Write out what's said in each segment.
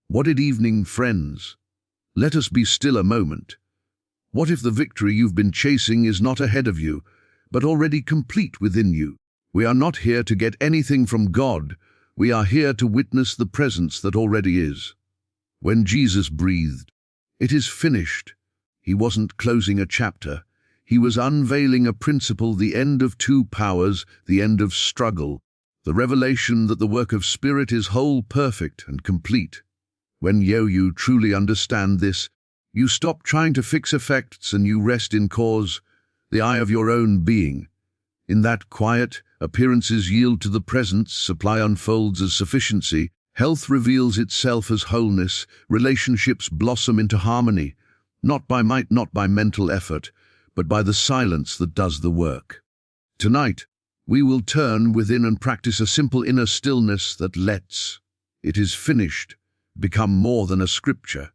What at evening, friends? Let us be still a moment. What if the victory you've been chasing is not ahead of you, but already complete within you? We are not here to get anything from God. We are here to witness the presence that already is. When Jesus breathed, "It is finished," he wasn't closing a chapter. He was unveiling a principle, the end of two powers, the end of struggle, the revelation that the work of Spirit is whole, perfect, and complete. When you truly understand this, you stop trying to fix effects and you rest in cause, the eye of your own being. In that quiet, appearances yield to the presence, supply unfolds as sufficiency, health reveals itself as wholeness, relationships blossom into harmony, not by might, not by mental effort, but by the silence that does the work. Tonight, we will turn within and practice a simple inner stillness that lets "it is finished" become more than a scripture.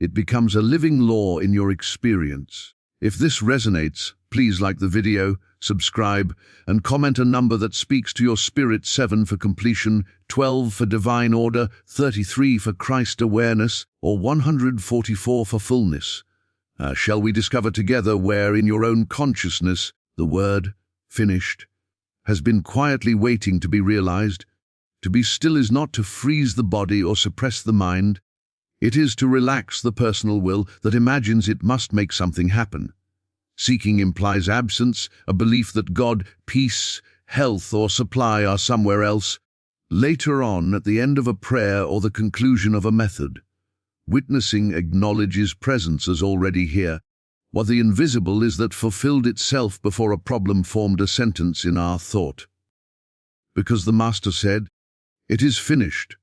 It becomes a living law in your experience. If this resonates, please like the video, subscribe, and comment a number that speaks to your spirit: 7 for completion, 12 for divine order, 33 for Christ awareness, or 144 for fullness. Shall we discover together where in your own consciousness the word "finished" has been quietly waiting to be realized? To be still is not to freeze the body or suppress the mind. It is to relax the personal will that imagines it must make something happen. Seeking implies absence, a belief that God, peace, health, or supply are somewhere else, later on at the end of a prayer or the conclusion of a method. Witnessing acknowledges presence as already here. What the invisible is that fulfilled itself before a problem formed a sentence in our thought. Because the Master said, "It is finished."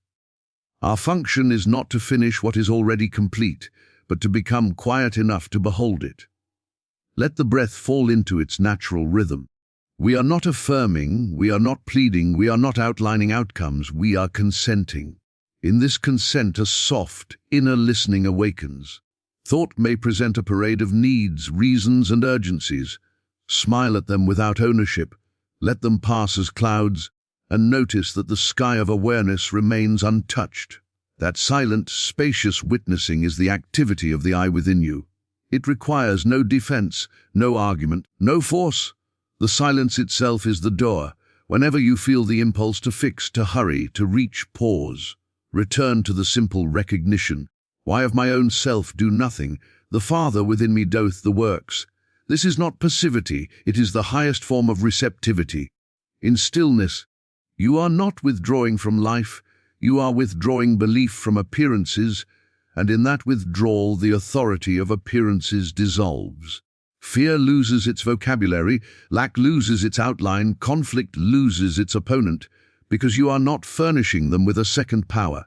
Our function is not to finish what is already complete, but to become quiet enough to behold it. Let the breath fall into its natural rhythm. We are not affirming, we are not pleading, we are not outlining outcomes, we are consenting. In this consent, a soft, inner listening awakens. Thought may present a parade of needs, reasons, and urgencies. Smile at them without ownership. Let them pass as clouds, and notice that the sky of awareness remains untouched. That silent, spacious witnessing is the activity of the eye within you. It requires no defense, no argument, no force. The silence itself is the door. Whenever you feel the impulse to fix, to hurry, to reach, pause. Return to the simple recognition. Why of my own self do nothing? The Father within me doth the works. This is not passivity, it is the highest form of receptivity. In stillness, you are not withdrawing from life, you are withdrawing belief from appearances, and in that withdrawal the authority of appearances dissolves. Fear loses its vocabulary, lack loses its outline, conflict loses its opponent, because you are not furnishing them with a second power.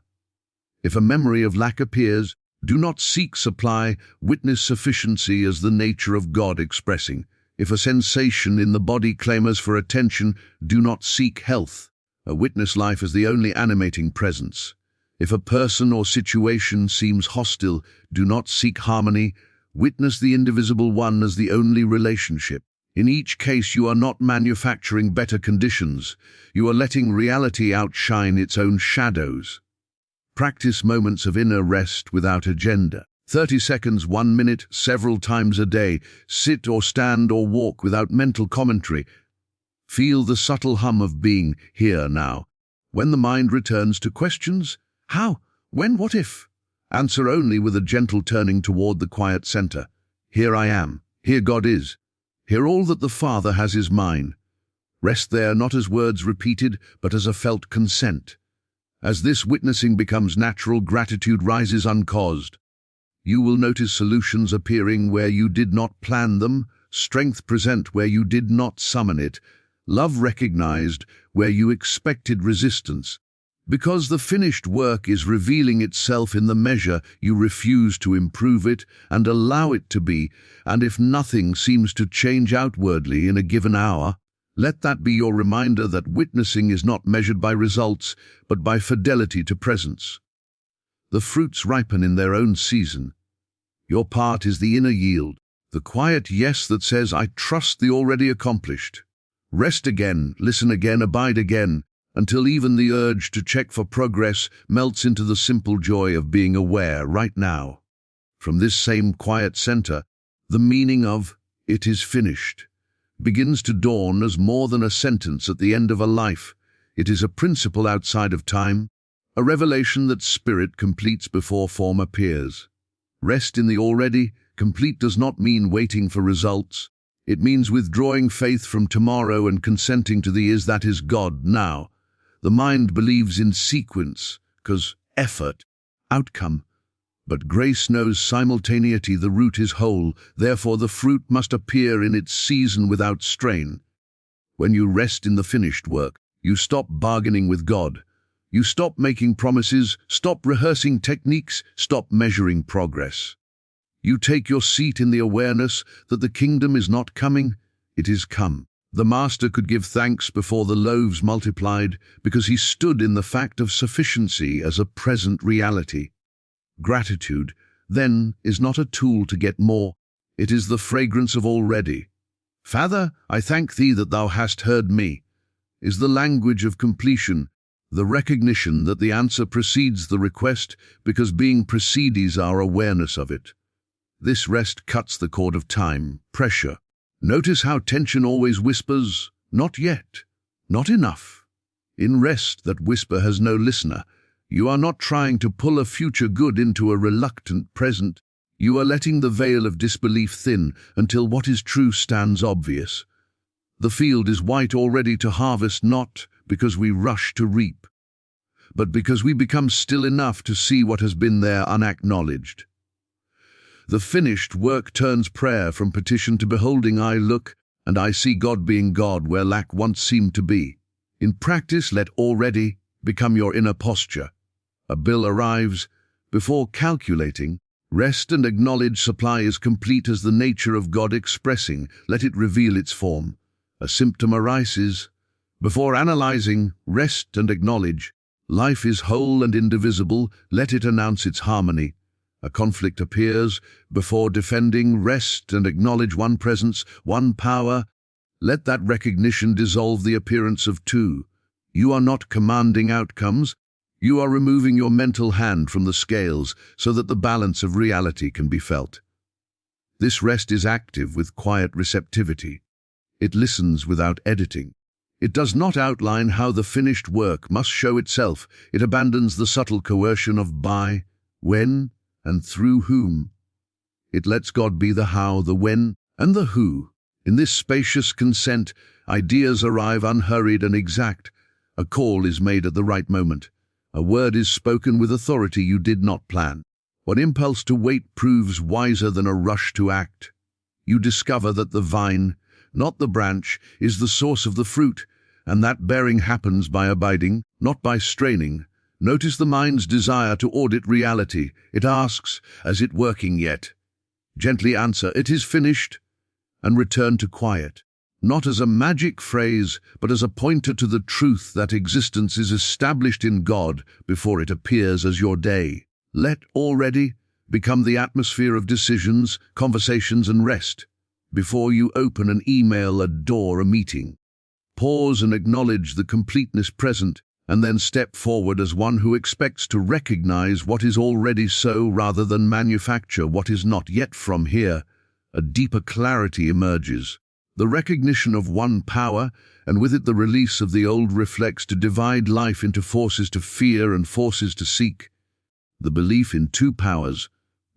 If a memory of lack appears, do not seek supply, witness sufficiency as the nature of God expressing. If a sensation in the body clamors for attention, do not seek health. Witness life as the only animating presence. If a person or situation seems hostile, do not seek harmony. Witness the indivisible one as the only relationship. In each case, you are not manufacturing better conditions. You are letting reality outshine its own shadows. Practice moments of inner rest without agenda. 30 seconds, 1 minute, several times a day. Sit or stand or walk without mental commentary. Feel the subtle hum of being here now. When the mind returns to questions, how, when, what if? Answer only with a gentle turning toward the quiet center. Here I am. Here God is. Here all that the Father has is mine. Rest there not as words repeated, but as a felt consent. As this witnessing becomes natural, gratitude rises uncaused. You will notice solutions appearing where you did not plan them, strength present where you did not summon it, love recognized where you expected resistance. Because the finished work is revealing itself in the measure you refuse to improve it and allow it to be, and if nothing seems to change outwardly in a given hour, let that be your reminder that witnessing is not measured by results, but by fidelity to presence. The fruits ripen in their own season. Your part is the inner yield, the quiet yes that says, "I trust the already accomplished." Rest again, listen again, abide again, until even the urge to check for progress melts into the simple joy of being aware right now. From this same quiet center, the meaning of "it is finished" begins to dawn as more than a sentence at the end of a life. It is a principle outside of time, a revelation that spirit completes before form appears. Rest in the already complete does not mean waiting for results. It means withdrawing faith from tomorrow and consenting to the is that is God now. The mind believes in sequence, cause effort, outcome. But grace knows simultaneity. The root is whole, therefore the fruit must appear in its season without strain. When you rest in the finished work, you stop bargaining with God. You stop making promises, stop rehearsing techniques, stop measuring progress. You take your seat in the awareness that the kingdom is not coming, it is come. The master could give thanks before the loaves multiplied because he stood in the fact of sufficiency as a present reality. Gratitude, then, is not a tool to get more. It is the fragrance of already. Father, I thank thee that thou hast heard me, is the language of completion, the recognition that the answer precedes the request because being precedes our awareness of it. This rest cuts the cord of time, pressure. Notice how tension always whispers, not yet, not enough. In rest, that whisper has no listener. You are not trying to pull a future good into a reluctant present. You are letting the veil of disbelief thin until what is true stands obvious. The field is white already to harvest, not because we rush to reap, but because we become still enough to see what has been there unacknowledged. The finished work turns prayer from petition to beholding. I look, and I see God being God where lack once seemed to be. In practice, let already become your inner posture. A bill arrives. Before calculating, rest and acknowledge supply is complete as the nature of God expressing. Let it reveal its form. A symptom arises. Before analyzing, rest and acknowledge. Life is whole and indivisible. Let it announce its harmony. A conflict appears. Before defending, rest and acknowledge one presence, one power. Let that recognition dissolve the appearance of two. You are not commanding outcomes. You are removing your mental hand from the scales so that the balance of reality can be felt. This rest is active with quiet receptivity. It listens without editing. It does not outline how the finished work must show itself. It abandons the subtle coercion of by, when, and through whom. It lets God be the how, the when, and the who. In this spacious consent, ideas arrive unhurried and exact. A call is made at the right moment. A word is spoken with authority you did not plan. What impulse to wait proves wiser than a rush to act. You discover that the vine, not the branch, is the source of the fruit, and that bearing happens by abiding, not by straining. Notice the mind's desire to audit reality. It asks, "Is it working yet?" Gently answer, "It is finished," and return to quiet. Not as a magic phrase, but as a pointer to the truth that existence is established in God before it appears as your day. Let already become the atmosphere of decisions, conversations, and rest. Before you open an email, a door, a meeting, pause and acknowledge the completeness present, and then step forward as one who expects to recognize what is already so rather than manufacture what is not yet. From here, a deeper clarity emerges. The recognition of one power, and with it the release of the old, reflects to divide life into forces to fear and forces to seek. The belief in two powers,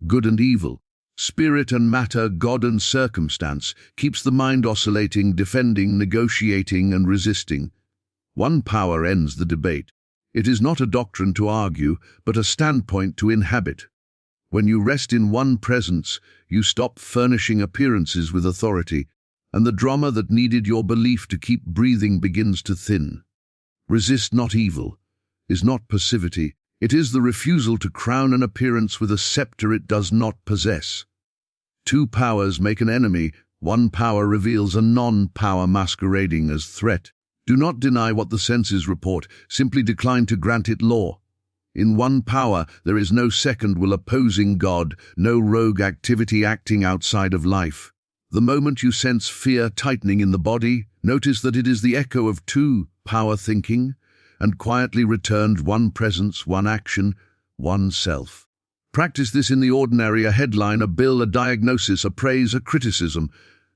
good and evil, spirit and matter, God and circumstance, keeps the mind oscillating, defending, negotiating, and resisting. One power ends the debate. It is not a doctrine to argue, but a standpoint to inhabit. When you rest in one presence, you stop furnishing appearances with authority, and the drama that needed your belief to keep breathing begins to thin. Resist not evil is not passivity. It is the refusal to crown an appearance with a scepter it does not possess. Two powers make an enemy. One power reveals a non-power masquerading as threat. Do not deny what the senses report, simply decline to grant it law. In one power, there is no second will opposing God, no rogue activity acting outside of life. The moment you sense fear tightening in the body, notice that it is the echo of two power thinking, and quietly returned one presence, one action, one self. Practice this in the ordinary: a headline, a bill, a diagnosis, a praise, a criticism.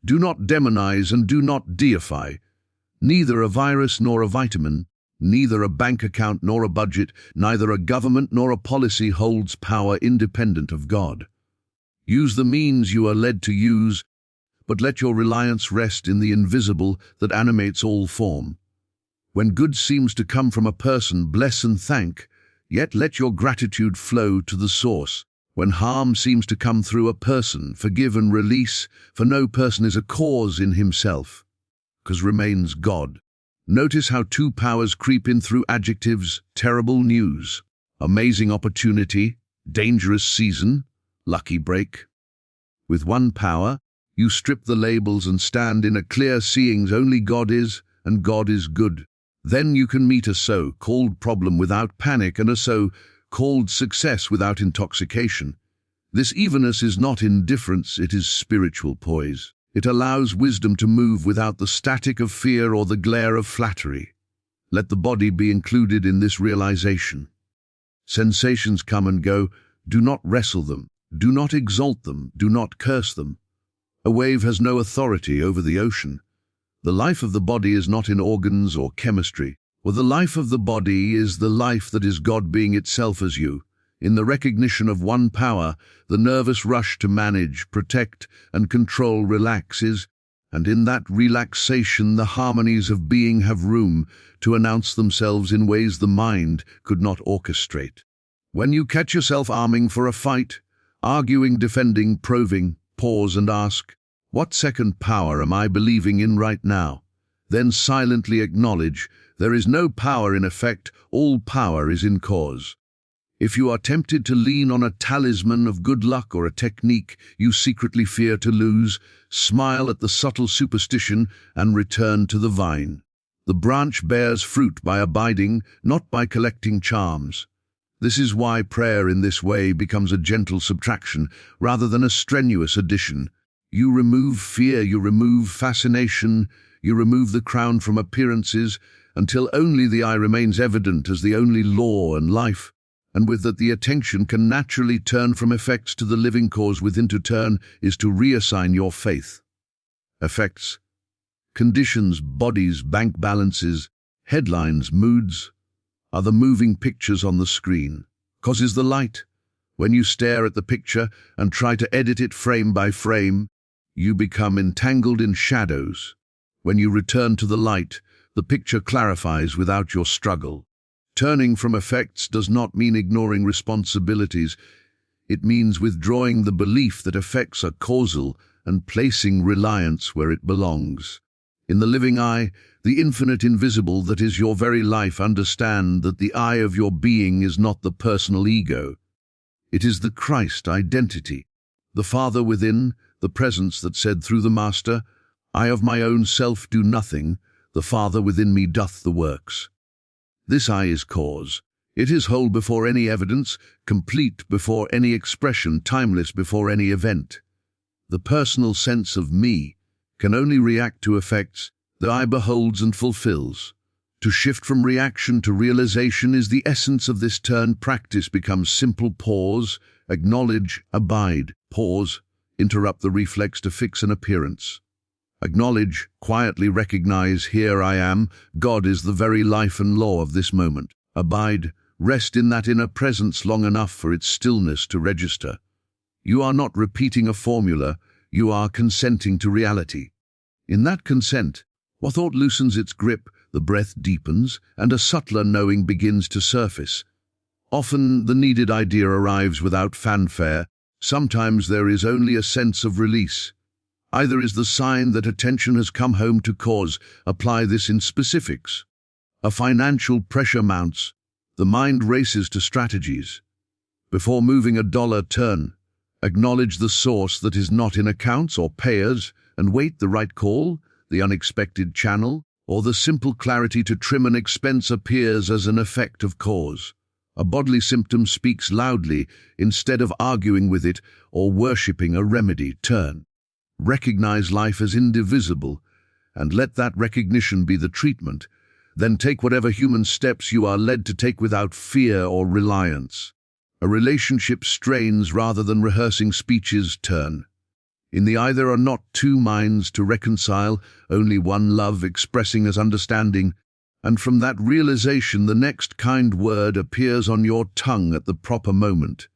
Do not demonize and do not deify. Neither a virus nor a vitamin, neither a bank account nor a budget, neither a government nor a policy holds power independent of God. Use the means you are led to use, but let your reliance rest in the invisible that animates all form. When good seems to come from a person, bless and thank, yet let your gratitude flow to the source. When harm seems to come through a person, forgive and release, for no person is a cause in himself, because remains God. Notice how two powers creep in through adjectives: terrible news, amazing opportunity, dangerous season, lucky break. With one power, you strip the labels and stand in a clear seeing only God is, and God is good. Then you can meet a so-called problem without panic and a so-called success without intoxication. This evenness is not indifference, it is spiritual poise. It allows wisdom to move without the static of fear or the glare of flattery. Let the body be included in this realization. Sensations come and go. Do not wrestle them. Do not exalt them. Do not curse them. A wave has no authority over the ocean. The life of the body is not in organs or chemistry. The life of the body is the life that is God being itself as you. In the recognition of one power, the nervous rush to manage, protect, and control relaxes, and in that relaxation the harmonies of being have room to announce themselves in ways the mind could not orchestrate. When you catch yourself arming for a fight, arguing, defending, probing, pause and ask, what second power am I believing in right now? Then silently acknowledge, there is no power in effect, all power is in cause. If you are tempted to lean on a talisman of good luck or a technique you secretly fear to lose, smile at the subtle superstition and return to the vine. The branch bears fruit by abiding, not by collecting charms. This is why prayer in this way becomes a gentle subtraction rather than a strenuous addition. You remove fear, you remove fascination, you remove the crown from appearances until only the I remains evident as the only law and life, and with that the attention can naturally turn from effects to the living cause within. To turn is to reassign your faith. Effects, conditions, bodies, bank balances, headlines, moods, are the moving pictures on the screen. Cause is the light. When you stare at the picture and try to edit it frame by frame, you become entangled in shadows. When you return to the light, the picture clarifies without your struggle. Turning from effects does not mean ignoring responsibilities. It means withdrawing the belief that effects are causal and placing reliance where it belongs. In the living eye, the infinite invisible that is your very life, understand that the eye of your being is not the personal ego. It is the Christ identity, the Father within, the presence that said through the Master, I of my own self do nothing, the Father within me doth the works. This I is cause. It is whole before any evidence, complete before any expression, timeless before any event. The personal sense of me can only react to effects that I beholds and fulfills. To shift from reaction to realization is the essence of this turn. Practice becomes simple pause, acknowledge, abide, pause, interrupt the reflex to fix an appearance. Acknowledge, quietly recognize, here I am, God is the very life and law of this moment. Abide, rest in that inner presence long enough for its stillness to register. You are not repeating a formula, you are consenting to reality. In that consent, what thought loosens its grip, the breath deepens, and a subtler knowing begins to surface. Often the needed idea arrives without fanfare, sometimes there is only a sense of release. Either is the sign that attention has come home to cause. Apply this in specifics. A financial pressure mounts. The mind races to strategies. Before moving a dollar, turn. Acknowledge the source that is not in accounts or payers, and wait the right call, the unexpected channel, or the simple clarity to trim an expense appears as an effect of cause. A bodily symptom speaks loudly instead of arguing with it or worshipping a remedy. Turn. Recognize life as indivisible, and let that recognition be the treatment. Then take whatever human steps you are led to take without fear or reliance. A relationship strains rather than rehearsing speeches turn. In the eye there are not two minds to reconcile, only one love expressing as understanding, and from that realization the next kind word appears on your tongue at the proper moment.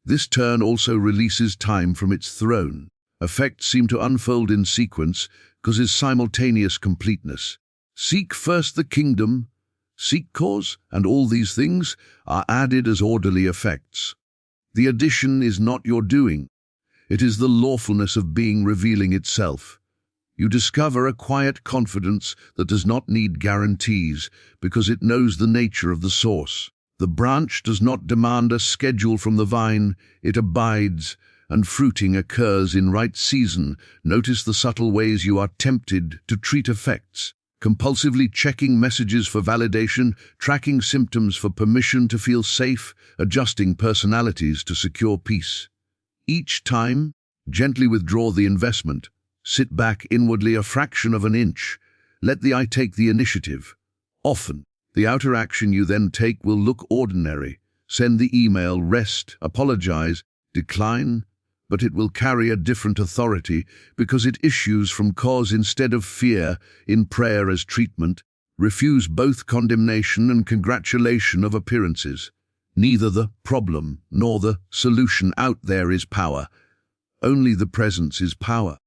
This turn also releases time from its throne. Effects seem to unfold in sequence, causes simultaneous completeness. Seek first the kingdom, seek cause, and all these things are added as orderly effects. The addition is not your doing. It is the lawfulness of being revealing itself. You discover a quiet confidence that does not need guarantees because it knows the nature of the source. The branch does not demand a schedule from the vine, it abides, and fruiting occurs in right season. Notice the subtle ways you are tempted to treat effects, compulsively checking messages for validation, tracking symptoms for permission to feel safe, adjusting personalities to secure peace. Each time, gently withdraw the investment. Sit back inwardly a fraction of an inch. Let the eye take the initiative. Often, the outer action you then take will look ordinary. Send the email, rest, apologize, decline, but it will carry a different authority because it issues from cause instead of fear, in prayer as treatment. Refuse both condemnation and congratulation of appearances. Neither the problem nor the solution out there is power. Only the presence is power.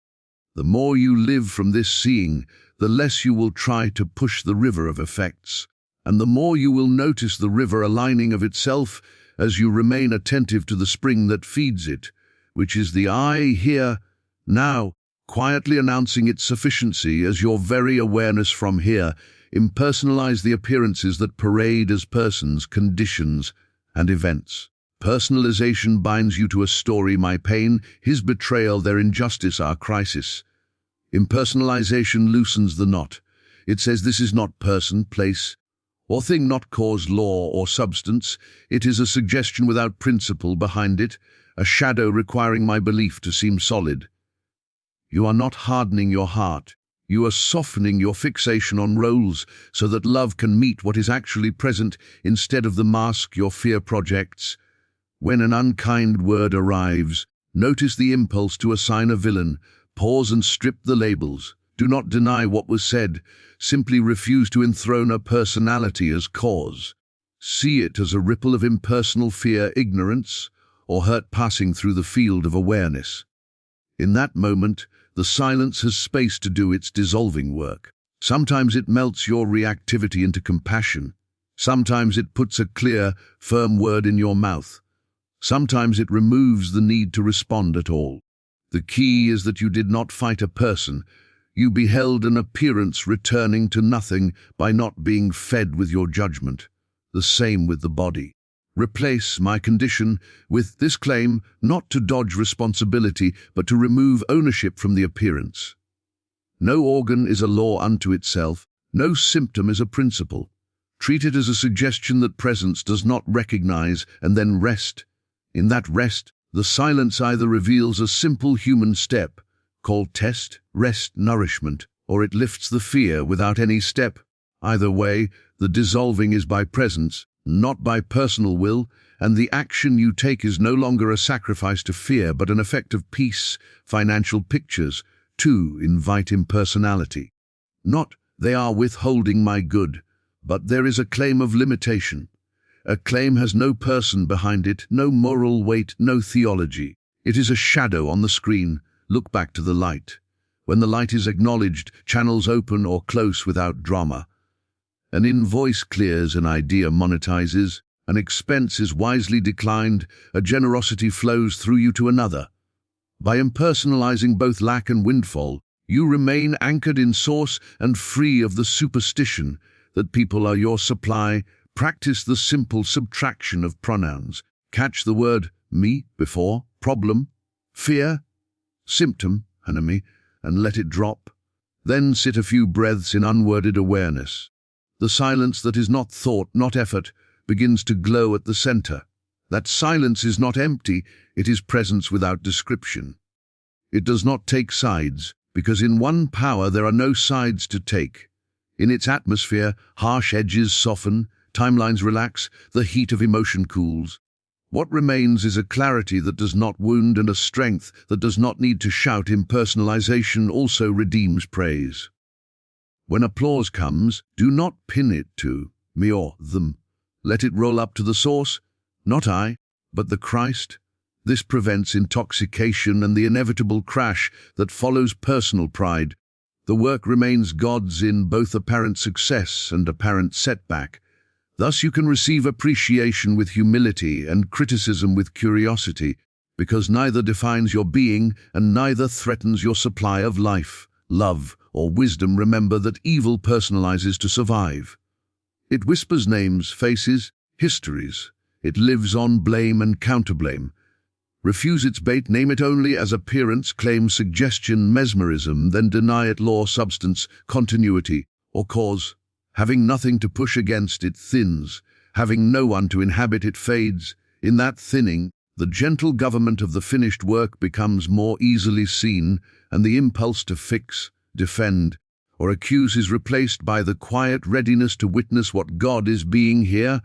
The more you live from this seeing, the less you will try to push the river of effects, and the more you will notice the river aligning of itself as you remain attentive to the spring that feeds it, which is the I here, now, quietly announcing its sufficiency as your very awareness from here. Impersonalize the appearances that parade as persons, conditions, and events. Personalization binds you to a story, my pain, his betrayal, their injustice, our crisis. Impersonalization loosens the knot. It says this is not person, place, or thing, not cause, law, or substance. It is a suggestion without principle behind it, a shadow requiring my belief to seem solid. You are not hardening your heart. You are softening your fixation on roles so that love can meet what is actually present instead of the mask your fear projects. When an unkind word arrives, notice the impulse to assign a villain. Pause and strip the labels. Do not deny what was said. Simply refuse to enthrone a personality as cause. See it as a ripple of impersonal fear, ignorance, or hurt passing through the field of awareness. In that moment, the silence has space to do its dissolving work. Sometimes it melts your reactivity into compassion. Sometimes it puts a clear, firm word in your mouth. Sometimes it removes the need to respond at all. The key is that you did not fight a person. You beheld an appearance returning to nothing by not being fed with your judgment. The same with the body. Replace my condition with this claim, not to dodge responsibility, but to remove ownership from the appearance. No organ is a law unto itself. No symptom is a principle. Treat it as a suggestion that presence does not recognize, and then rest. In that rest, the silence either reveals a simple human step, called test, rest, nourishment, or it lifts the fear without any step. Either way, the dissolving is by presence, not by personal will, and the action you take is no longer a sacrifice to fear, but an effect of peace. Financial pictures, too, invite impersonality. Not, they are withholding my good, but there is a claim of limitation. A claim has no person behind it, no moral weight, no theology. It is a shadow on the screen. Look back to the light. When the light is acknowledged, channels open or close without drama. An invoice clears, an idea monetizes, an expense is wisely declined, a generosity flows through you to another. By impersonalizing both lack and windfall, you remain anchored in source and free of the superstition that people are your supply. Practice the simple subtraction of pronouns. Catch the word me before problem, fear, symptom, enemy, and let it drop. Then sit a few breaths in unworded awareness. The silence that is not thought, not effort, begins to glow at the center. That silence is not empty, it is presence without description. It does not take sides, because in one power there are no sides to take. In its atmosphere, harsh edges soften, timelines relax, the heat of emotion cools. What remains is a clarity that does not wound and a strength that does not need to shout. Impersonalization also redeems praise. When applause comes, do not pin it to me or them. Let it roll up to the source, not I, but the Christ. This prevents intoxication and the inevitable crash that follows personal pride. The work remains God's in both apparent success and apparent setback. Thus you can receive appreciation with humility and criticism with curiosity, because neither defines your being and neither threatens your supply of life, love, or wisdom. Remember that evil personalizes to survive. It whispers names, faces, histories. It lives on blame and counterblame. Refuse its bait, name it only as appearance, claim suggestion, mesmerism, then deny it law, substance, continuity, or cause. Having nothing to push against, it thins. Having no one to inhabit, it fades. In that thinning, the gentle government of the finished work becomes more easily seen, and the impulse to fix, defend, or accuse is replaced by the quiet readiness to witness what God is being here,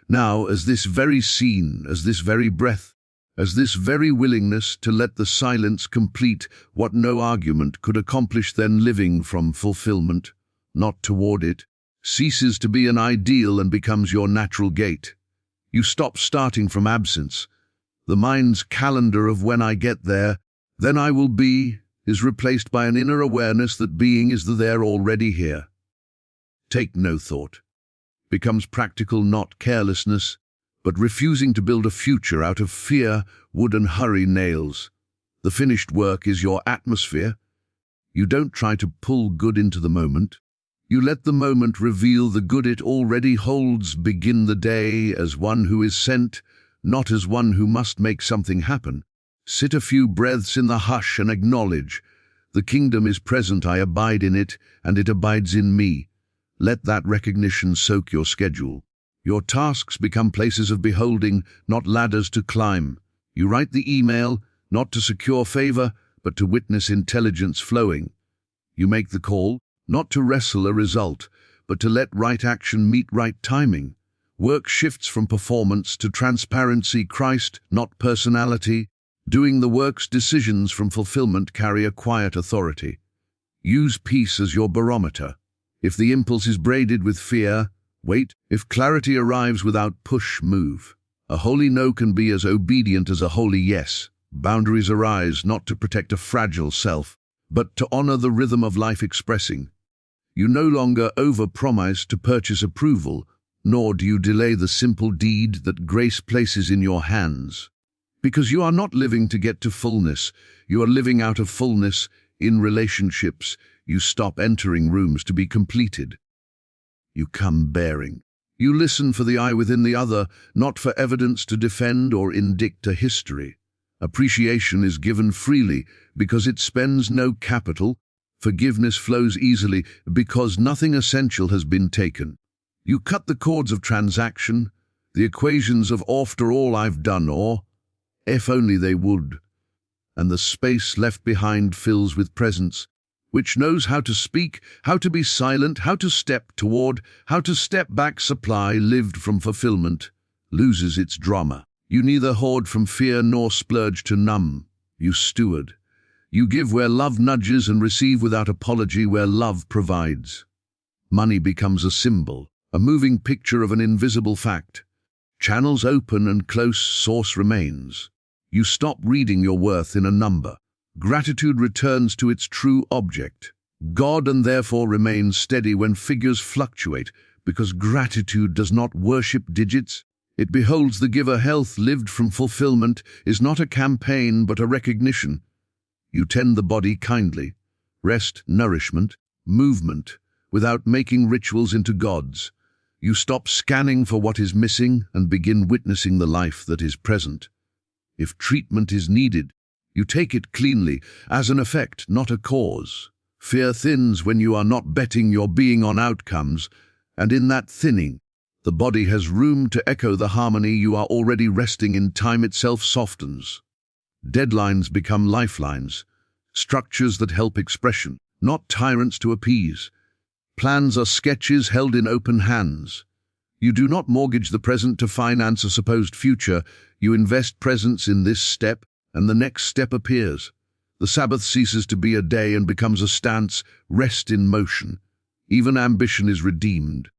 now, as this very scene, as this very breath, as this very willingness to let the silence complete what no argument could accomplish. Then living from fulfillment, not toward it, ceases to be an ideal and becomes your natural gait. You stop starting from absence. The mind's calendar of when I get there, then I will be, is replaced by an inner awareness that being is the there already here. Take no thought. Becomes practical, not carelessness, but refusing to build a future out of fear, wood and hurry nails. The finished work is your atmosphere. You don't try to pull good into the moment. You let the moment reveal the good it already holds. Begin the day as one who is sent, not as one who must make something happen. Sit a few breaths in the hush and acknowledge, the kingdom is present, I abide in it, and it abides in me. Let that recognition soak your schedule. Your tasks become places of beholding, not ladders to climb. You write the email, not to secure favor, but to witness intelligence flowing. You make the call, not to wrestle a result, but to let right action meet right timing. Work shifts from performance to transparency, Christ, not personality. Doing the work's decisions from fulfillment carry a quiet authority. Use peace as your barometer. If the impulse is braided with fear, wait. If clarity arrives without push, move. A holy no can be as obedient as a holy yes. Boundaries arise not to protect a fragile self, but to honor the rhythm of life expressing. You no longer over-promise to purchase approval, nor do you delay the simple deed that grace places in your hands. Because you are not living to get to fullness, you are living out of fullness. In relationships, you stop entering rooms to be completed. You come bearing. You listen for the I within the other, not for evidence to defend or indict a history. Appreciation is given freely because it spends no capital. Forgiveness flows easily because nothing essential has been taken. You cut the cords of transaction, the equations of after all I've done or if only they would, and the space left behind fills with presence, which knows how to speak, how to be silent, how to step toward, how to step back. Supply lived from fulfillment loses its drama. You neither hoard from fear nor splurge to numb. You steward. You give where love nudges and receive without apology where love provides. Money becomes a symbol, a moving picture of an invisible fact. Channels open and close, source remains. You stop reading your worth in a number. Gratitude returns to its true object, God, and therefore remains steady when figures fluctuate, because gratitude does not worship digits. It beholds the giver. Health lived from fulfillment is not a campaign but a recognition. You tend the body kindly, rest, nourishment, movement, without making rituals into gods. You stop scanning for what is missing and begin witnessing the life that is present. If treatment is needed, you take it cleanly, as an effect, not a cause. Fear thins when you are not betting your being on outcomes, and in that thinning, the body has room to echo the harmony you are already resting in. Time itself softens. Deadlines become lifelines, structures that help expression, not tyrants to appease. Plans are sketches held in open hands. You do not mortgage the present to finance a supposed future. You invest presence in this step, and the next step appears. The Sabbath ceases to be a day and becomes a stance, rest in motion. Even ambition is redeemed.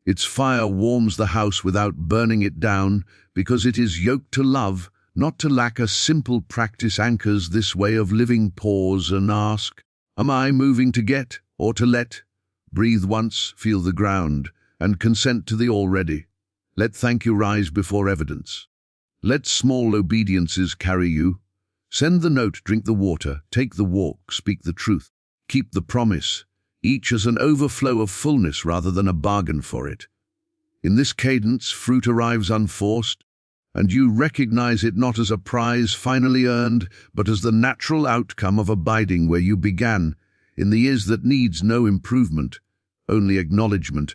Its fire warms the house without burning it down, because it is yoked to love, not to lack. A simple practice anchors this way of living. Pause and ask, am I moving to get or to let? Breathe once, feel the ground, and consent to the already. Let thank you rise before evidence. Let small obediences carry you. Send the note, drink the water, take the walk, speak the truth, keep the promise, each as an overflow of fullness rather than a bargain for it. In this cadence, fruit arrives unforced, and you recognize it not as a prize finally earned, but as the natural outcome of abiding where you began, in the is that needs no improvement, only acknowledgement.